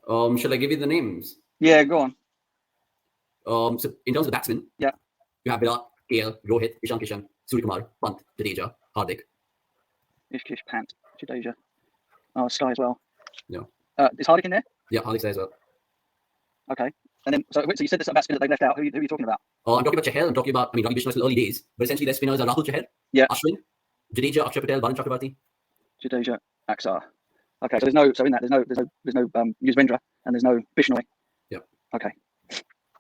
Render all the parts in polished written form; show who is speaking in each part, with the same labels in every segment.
Speaker 1: Shall I give you the names?
Speaker 2: Yeah, go on.
Speaker 1: So in terms of the batsmen,
Speaker 2: Yeah.
Speaker 1: you have Virat, KL, Rohit, Ishan Kishan, Suryakumar, Pant, Jadeja, Hardik.
Speaker 2: Ishkish, Pant, Jadeja. Oh, Sky as well.
Speaker 1: Yeah.
Speaker 2: Is Hardik in there?
Speaker 1: Yeah, Hardik's there as well.
Speaker 2: Okay. And then, so you said there's some batsmen that they left out. Who are you talking about?
Speaker 1: I'm talking about Chahal. I'm talking about, Ravi Bishnoi, still early days, but essentially their spinners are Rahul Chahal,
Speaker 2: Yeah.
Speaker 1: Ashwin, Jadeja, Akshay Patel, Varun Chakrabarti.
Speaker 2: Jadeja, Aksar. Okay, so there's no Yuzvendra and there's no Bishnoi.
Speaker 1: Yeah.
Speaker 2: Okay.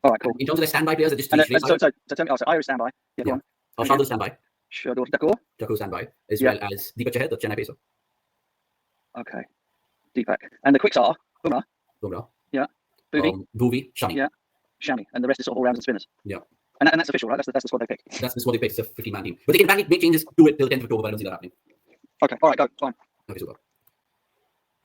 Speaker 2: All right, cool.
Speaker 1: In terms of their standby players, are just three.
Speaker 2: So tell me, Irish standby. Yeah, go on.
Speaker 1: Shardul standby.
Speaker 2: Shardul, Dakur.
Speaker 1: Dakur standby, as well as Deepak Chahal, the Chennai pacer.
Speaker 2: Okay. Deepak. And the quicks are
Speaker 1: Bumrah.
Speaker 2: Yeah. Bhuvi.
Speaker 1: Bhuvi, Shami.
Speaker 2: Yeah. Shami. And the rest is sort of all-rounders and spinners.
Speaker 1: Yeah.
Speaker 2: And that's official, right? That's the squad they picked.
Speaker 1: That's the squad they picked. It's a 15-man team. But they can make changes to it till 10th of October, but I don't see that happening.
Speaker 2: Okay. All right, go. Fine.
Speaker 1: Okay, super.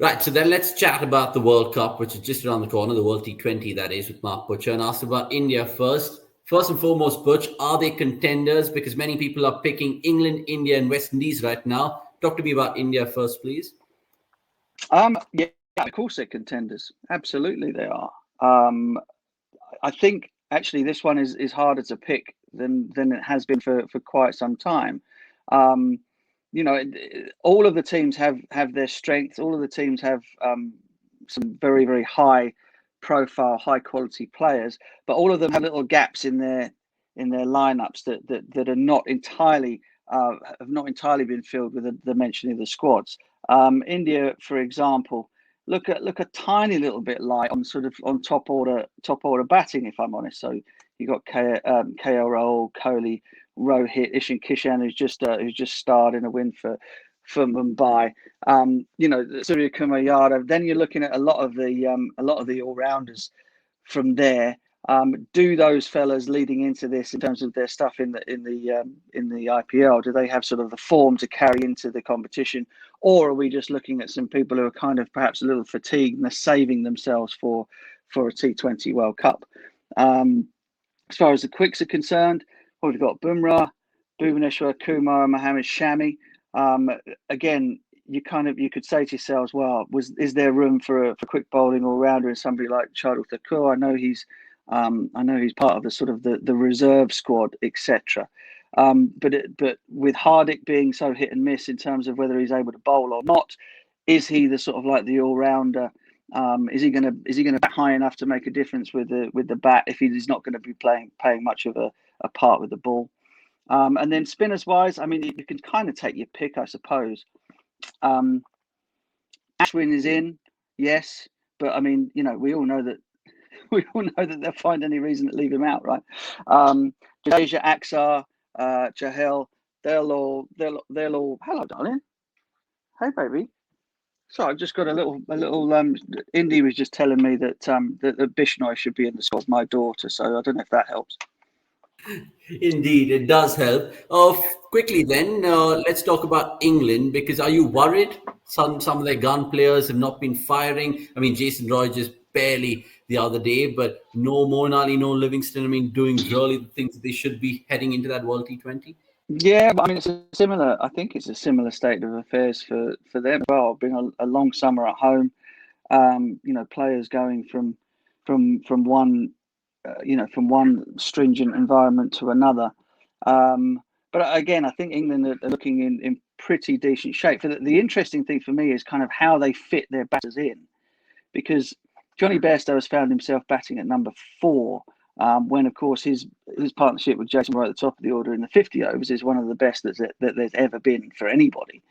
Speaker 1: Right, so then let's chat about the World Cup, which is just around the corner, the World T20, that is, with Mark Butcher, and ask about India first. First and foremost, Butch, are they contenders? Because many people are picking England, India, and West Indies right now. Talk to me about India first, please.
Speaker 2: Yeah, of course they're contenders. Absolutely they are. I think actually this one is harder to pick than it has been for quite some time. All of the teams have their strengths. All of the teams have some very, very high profile, high quality players, but all of them have little gaps in their lineups that are not entirely have not entirely been filled with the mentioning of the squads. India, for example, look a tiny little bit light on top order batting, if I'm honest. So you got KL Rahul, Kohli, Rohit, Ishan Kishan, who's just starred in a win for Mumbai. Suryakumar Yadav. Then you're looking at a lot of the all rounders from there. Do those fellas leading into this in terms of their stuff in the IPL? Do they have sort of the form to carry into the competition, or are we just looking at some people who are kind of perhaps a little fatigued and they're saving themselves for a T20 World Cup? As far as the quicks are concerned, we've got Bumrah, Bhuvaneshwar Kumar, and Mohammad Shami. Again, you could say to yourselves, well, is there room for quick bowling all rounder and somebody like Shardul Thakur? I know he's part of the sort of the reserve squad, etc. But with Hardik being so hit and miss in terms of whether he's able to bowl or not, is he the sort of like the all rounder? Is he going to bat high enough to make a difference with the bat if he's not going to be playing much of a part with the ball? And then spinners wise, I mean, you can kind of take your pick, I suppose. Ashwin is in, yes, but I mean, we all know that they'll find any reason to leave him out, right? Jadeja, Aksar, Chahal, they'll all. Hello, darling. Hey, baby. So I've just got a little. Indy was just telling me that that Bishnoi should be in the squad. My daughter, so I don't know if that helps.
Speaker 1: Indeed, it does help. Quickly then, let's talk about England, because are you worried some of their gun players have not been firing? I mean, Jason Roy just barely the other day, but no Moeen Ali, no Livingston. I mean, doing really the things they should be heading into that World T20.
Speaker 2: Yeah, but I mean, I think it's a similar state of affairs for them as well. Being a long summer at home, players going from one from one stringent environment to another. But again, I think England are looking in pretty decent shape. The interesting thing for me is kind of how they fit their batters in, because Johnny Bairstow has found himself batting at number 4, when of course his partnership with Jason Roy at the top of the order in the 50 overs is one of the best that there's ever been for anybody.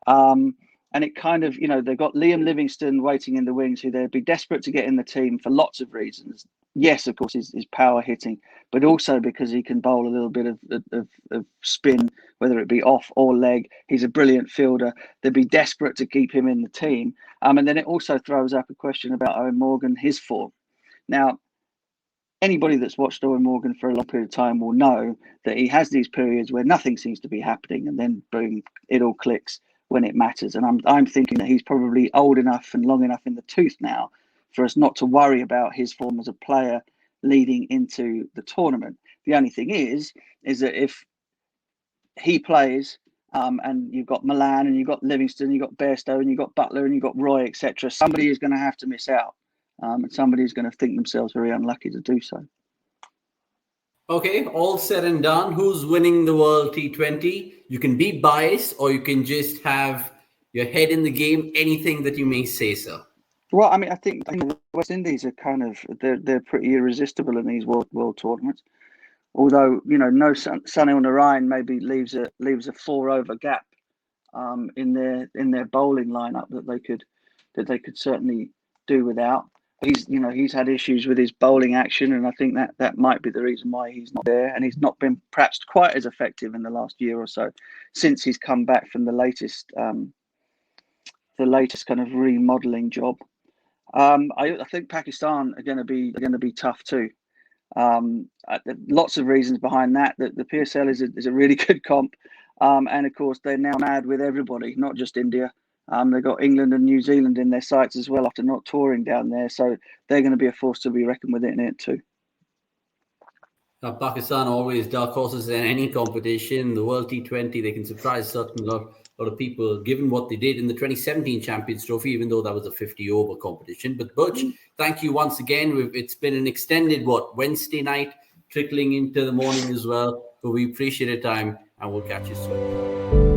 Speaker 2: And it kind of, they've got Liam Livingstone waiting in the wings, who they'd be desperate to get in the team for lots of reasons. Yes, of course, his power hitting, but also because he can bowl a little bit of spin, whether it be off or leg. He's a brilliant fielder. They'd be desperate to keep him in the team. And then it also throws up a question about Owen Morgan, his form. Now, anybody that's watched Owen Morgan for a long period of time will know that he has these periods where nothing seems to be happening, and then boom, it all clicks when it matters. And I'm thinking that he's probably old enough and long enough in the tooth now for us not to worry about his form as a player leading into the tournament. The only thing is that if he plays and you've got Milan and you've got Livingston, you've got Bairstow and you've got Butler and you've got Roy, etc., somebody is going to have to miss out. and somebody's going to think themselves very unlucky to do so.
Speaker 1: Okay, all said and done. Who's winning the World T20? You can be biased, or you can just have your head in the game. Anything that you may say, sir.
Speaker 2: Well, I mean, I think West Indies are they're pretty irresistible in these world tournaments. Although no Sunil Narine maybe leaves a 4-over gap in their bowling lineup that they could certainly do without. He's had issues with his bowling action, and I think that might be the reason why he's not there, and he's not been perhaps quite as effective in the last year or so since he's come back from the latest kind of remodeling job. I think Pakistan are going to be tough too. Lots of reasons behind that. The PSL is a really good comp, and of course they're now mad with everybody, not just India. They've got England and New Zealand in their sights as well after not touring down there, so they're going to be a force to be reckoned with in it too.
Speaker 1: Pakistan always dark horses in any competition. The World T20, they can surprise certain lot of people, given what they did in the 2017 Champions Trophy, even though that was a 50-over competition. But Butch, thank you once again. It's been an extended, Wednesday night, trickling into the morning as well. But we appreciate your time, and we'll catch you soon.